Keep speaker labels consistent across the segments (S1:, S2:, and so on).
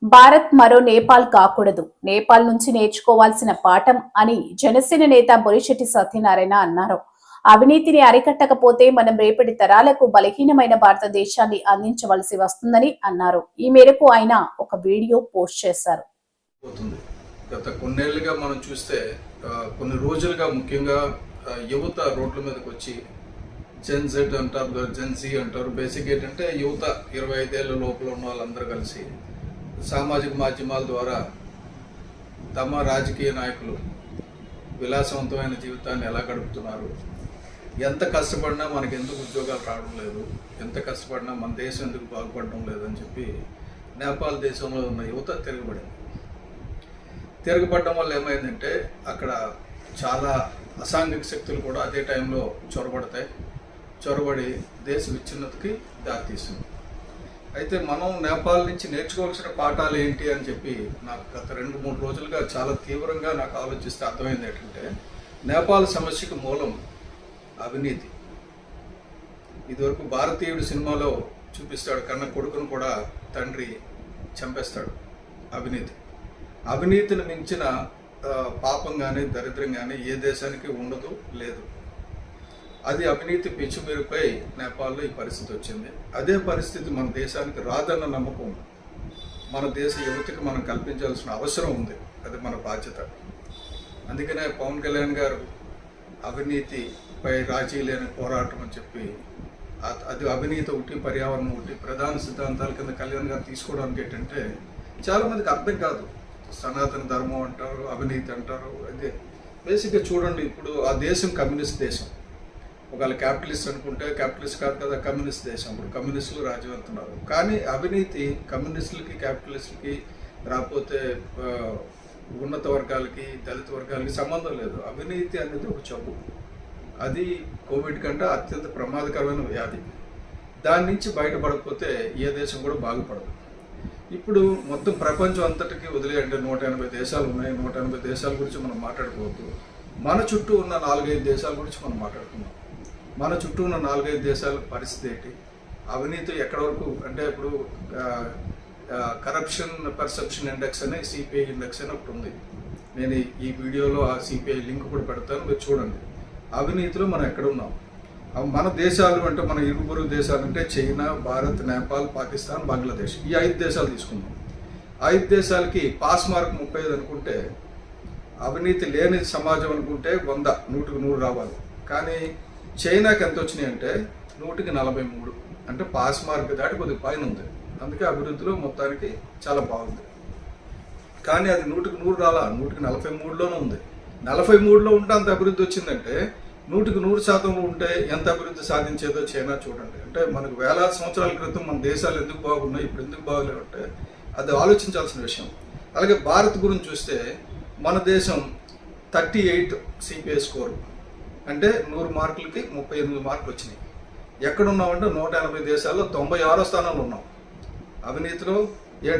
S1: భారత్ మరో నేపాల్ కాకూడదు. నేపాల్ నుంచి నేర్చుకోవాల్సిన పాఠం అని జనసేన నేత బొలిశెట్టి సత్యనారాయణ అన్నారు. అవినీతిని అరికట్టకపోతే మనం రేపటి తరాలకు బలహీనమైన భారతదేశాన్ని అందించవలసి వస్తుందని అన్నారు. ఈ మేరకు ఆయన ఒక వీడియో పోస్ట్ చేశారు.
S2: గత కొన్నేళ్లుగా మనం చూస్తే కొన్ని రోజులుగా ముఖ్యంగా యువత రోడ్ల మీదకి వచ్చి జెన్ జెడ్ అంటారు, జెన్ జీ అంటారు. బేసిక్ ఏంటంటే యువత 25 ఏళ్ల లోపల ఉన్న వాళ్ళందరూ కలిసి సామాజిక మాధ్యమాల ద్వారా తమ రాజకీయ నాయకులు విలాసవంతమైన జీవితాన్ని ఎలా గడుపుతున్నారు, ఎంత కష్టపడినా మనకి ఎందుకు ఉద్యోగాలు రావడం లేదు, ఎంత కష్టపడినా మన దేశం ఎందుకు బాగుపడడం లేదని చెప్పి నేపాల్ దేశంలో ఉన్న యువత తిరగబడడం వల్ల ఏమైందంటే అక్కడ చాలా అసాంఘిక శక్తులు కూడా అదే టైంలో చొరబడి దేశ విచ్ఛిన్నతకి దారితీస్తుంది. అయితే మనం నేపాల్ నుంచి నేర్చుకోవాల్సిన పాఠాలు ఏంటి అని చెప్పి నాకు గత 2-3 రోజులుగా చాలా తీవ్రంగా నాకు ఆలోచిస్తే అర్థమైంది ఏంటంటే, నేపాల్ సమస్యకు మూలం అవినీతి. ఇదివరకు భారతీయుడు సినిమాలో చూపిస్తాడు, కన్న కొడుకును కూడా తండ్రి చంపేస్తాడు. అవినీతిని మించిన పాపం కానీ దరిద్రం కానీ ఏ దేశానికి ఉండదు, లేదు. అది అవినీతి పిచ్చిమీరుపై నేపాల్లో ఈ పరిస్థితి వచ్చింది. అదే పరిస్థితి మన దేశానికి రాదన్న నమ్మకం మన దేశ యువతకి మనం కల్పించాల్సిన అవసరం ఉంది. అది మన బాధ్యత. అందుకనే పవన్ కళ్యాణ్ గారు అవినీతిపై రాజీ లేని పోరాటం అని చెప్పి, అది అవినీతి ఒకటి, పర్యావరణం ఒకటి ప్రధాన సిద్ధాంతాల కింద కళ్యాణ్ గారు తీసుకోవడానికి ఏంటంటే చాలామందికి అర్థం కాదు. సనాతన ధర్మం అంటారు, అవినీతి అంటారు. అదే బేసిక్గా చూడండి, ఇప్పుడు ఆ దేశం కమ్యూనిస్ట్ దేశం. ఒకవేళ క్యాపిటలిస్ట్ అనుకుంటే క్యాపిటలిస్ట్ కాదు కదా, కమ్యూనిస్ట్ దేశం. ఇప్పుడు కమ్యూనిస్టులు రాజ్యం వెళ్తున్నారు. కానీ అవినీతి కమ్యూనిస్టులకి క్యాపిటలిస్టులకి రాకపోతే ఉన్నత వర్గాలకి దళిత వర్గాలకి సంబంధం లేదు. అవినీతి అనేది ఒక జబ్బు. అది కోవిడ్ కంటే అత్యంత ప్రమాదకరమైన వ్యాధి. దాని నుంచి బయటపడకపోతే ఏ దేశం కూడా బాగుపడదు. ఇప్పుడు మొత్తం ప్రపంచం అంతటికి వదిలేయండి, 180 దేశాలు ఉన్నాయి. 180 దేశాల గురించి మనం మాట్లాడుకోవద్దు. మన చుట్టూ ఉన్న 4-5 దేశాల గురించి మనం మాట్లాడుకుందాం. మన చుట్టూ ఉన్న 4-5 దేశాల పరిస్థితి ఏంటి? అవినీతి ఎక్కడ వరకు అంటే, ఇప్పుడు కరప్షన్ పర్సెప్షన్ ఇండెక్స్ అనే సిపిఐ ఇండెక్స్ అని ఒకటి ఉంది. నేను ఈ వీడియోలో ఆ సిపిఐ లింక్ కూడా పెడతాను, మీరు చూడండి. అవినీతిలో మనం ఎక్కడ ఉన్నాం? మన దేశాలు అంటే మన ఇరుగు దేశాలు అంటే చైనా, భారత్, నేపాల్, పాకిస్తాన్, బంగ్లాదేశ్. ఈ 5 దేశాలు తీసుకుందాం. 5 దేశాలకి పాస్ మార్క్ 35 అనుకుంటే, అవినీతి లేని సమాజం అనుకుంటే 100, 100కి 100 రావాలి. కానీ చైనాకి ఎంత వచ్చినాయి అంటే 100కి 43. అంటే పాస్ మార్క్ దాటి కొద్దిగా పైన ఉంది. అందుకే అభివృద్ధిలో మొత్తానికి చాలా బాగుంది. కానీ అది 100కి 100 రాలా, 100కి 43లోనే ఉంది. 43లో ఉంటే అంత అభివృద్ధి వచ్చిందంటే 100కి 100% ఉంటే ఎంత అభివృద్ధి సాధించేదో చైనా చూడండి. అంటే మనకు వేలాది సంవత్సరాల క్రితం మన దేశాలు ఎందుకు బాగున్నాయి, ఇప్పుడు ఎందుకు బాగలేవు అంటే అది ఆలోచించాల్సిన విషయం. అలాగే భారత్ గురించి చూస్తే మన దేశం 38 సిపిఐ స్కోరు, అంటే 100 మార్కులకి 38 మార్కులు వచ్చినాయి. ఎక్కడున్నామంటే 180 దేశాల్లో 96వ స్థానంలో ఉన్నాం. అవినీతిలో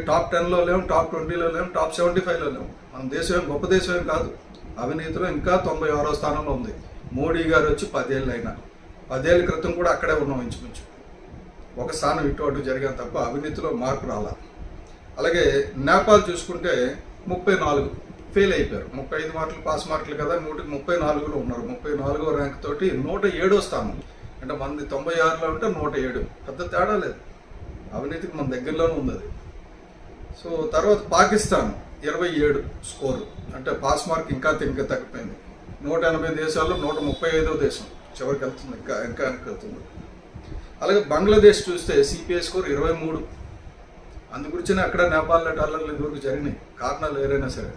S2: టాప్ 10లో లేము, టాప్ 20లో లేము, టాప్ 75లో లేము. మన దేశం ఏం గొప్ప దేశం ఏం కాదు. అవినీతిలో ఇంకా 96వ స్థానంలో ఉంది. మోడీ గారు వచ్చి 10 ఏళ్ళు అయినా, 10 ఏళ్ళ క్రితం కూడా అక్కడే ఉన్నాం ఇంచుమించు. ఒక స్థానం ఇటు అటు జరిగాను తప్ప అవినీతిలో మార్పు రాలా. అలాగే నేపాల్ చూసుకుంటే 34 ఫెయిల్ అయిపోయారు. 35 మార్కులు పాస్ మార్కులు కదా, 100కి 34లో ఉన్నారు. 34వ ర్యాంక్ తోటి 107వ స్థానం. అంటే మనది 96లో ఉంటే 107. పెద్ద తేడా లేదు. అవినీతికి మన దగ్గరలోనే ఉంది అది. సో తర్వాత పాకిస్తాన్ 27 స్కోరు, అంటే పాస్ మార్క్ ఇంకా తగ్గిపోయింది. 180 దేశాల్లో 135వ దేశం చివరికి వెళ్తుంది, ఇంకా వెనక్కి వెళ్తుంది. అలాగే బంగ్లాదేశ్ చూస్తే సిపిఐ స్కోర్ 23. అందు గురించి అక్కడ నేపాల్ అల్లర్లు ఇదివరకు జరిగినాయి, కారణాలు ఏరైనా సరే.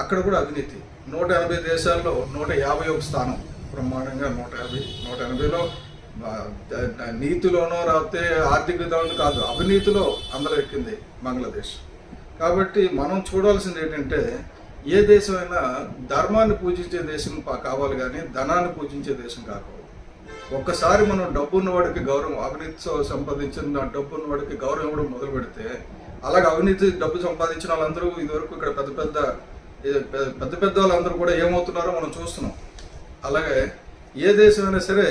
S2: అక్కడ కూడా అవినీతి. 180 దేశాల్లో 151 స్థానం, బ్రహ్మాండంగా 180లో నీతిలోనో రాకపోతే ఆర్థిక విధానం కాదు, అవినీతిలో అందరూ ఎక్కింది బంగ్లాదేశ్. కాబట్టి మనం చూడాల్సింది ఏంటంటే, ఏ దేశమైనా ధర్మాన్ని పూజించే దేశం కావాలి కానీ ధనాన్ని పూజించే దేశం కాకూడదు. ఒక్కసారి మనం డబ్బు ఉన్నవాడికి గౌరవం, అవినీతితో సంపాదించిన డబ్బు ఉన్నవాడికి గౌరవం ఇవ్వడం మొదలు పెడితే, అలాగే అవినీతి డబ్బు సంపాదించిన వాళ్ళందరూ ఇదివరకు ఇక్కడ పెద్ద పెద్ద వాళ్ళందరూ కూడా ఏమవుతున్నారో మనం చూస్తున్నాం. అలాగే ఏ దేశమైనా సరే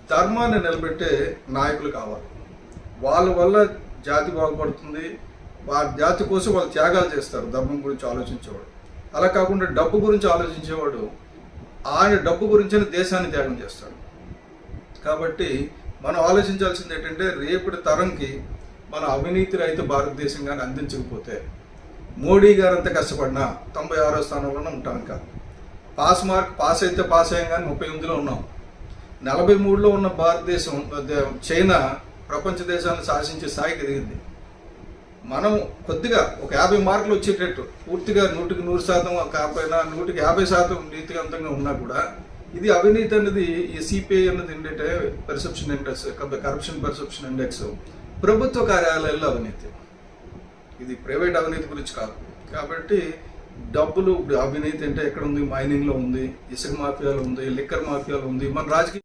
S2: ధర్మాన్ని నిలబెట్టే నాయకులు కావాలి. వాళ్ళ వల్ల జాతి బాగుపడుతుంది, వారి జాతి కోసం వాళ్ళు త్యాగాలు చేస్తారు ధర్మం గురించి ఆలోచించేవాడు. అలా కాకుండా డబ్బు గురించి ఆలోచించేవాడు ఆయన డబ్బు గురించి దేశాన్ని త్యాగం చేస్తాడు. కాబట్టి మనం ఆలోచించాల్సింది ఏంటంటే రేపటి తరంకి మన అవినీతి రహిత భారతదేశం కానీ అందించకపోతే మోడీ గారు అంత కష్టపడినా 96వ స్థానంలోనే ఉంటాం. ఇంకా పాస్ అయితే పాస్ అయ్యాం కానీ 38లో ఉన్నాం. 43లో ఉన్న భారతదేశం చైనా ప్రపంచ దేశాలను శాసించే స్థాయికి ఎదిగింది. మనం కొద్దిగా ఒక 50 మార్కులు వచ్చేటట్టు పూర్తిగా 100కి 100% కాకపోయినా 100కి 50% నీతివంతంగా ఉన్నా కూడా ఇది అవినీతి అనేది ఈ సిపిఐ అన్నది ఏంటంటే perception index, corruption perception index ప్రభుత్వ కార్యాలయాల్లో అవినీతి, ఇది ప్రైవేట్ అవినీతి గురించి కాదు. కాబట్టి డబ్బులు అవినీతి అంటే ఎక్కడ ఉంది? మైనింగ్లో ఉంది, ఇసుక మాఫియాలో ఉంది, లిక్కర్ మాఫియాలో ఉంది. మన రాజకీయ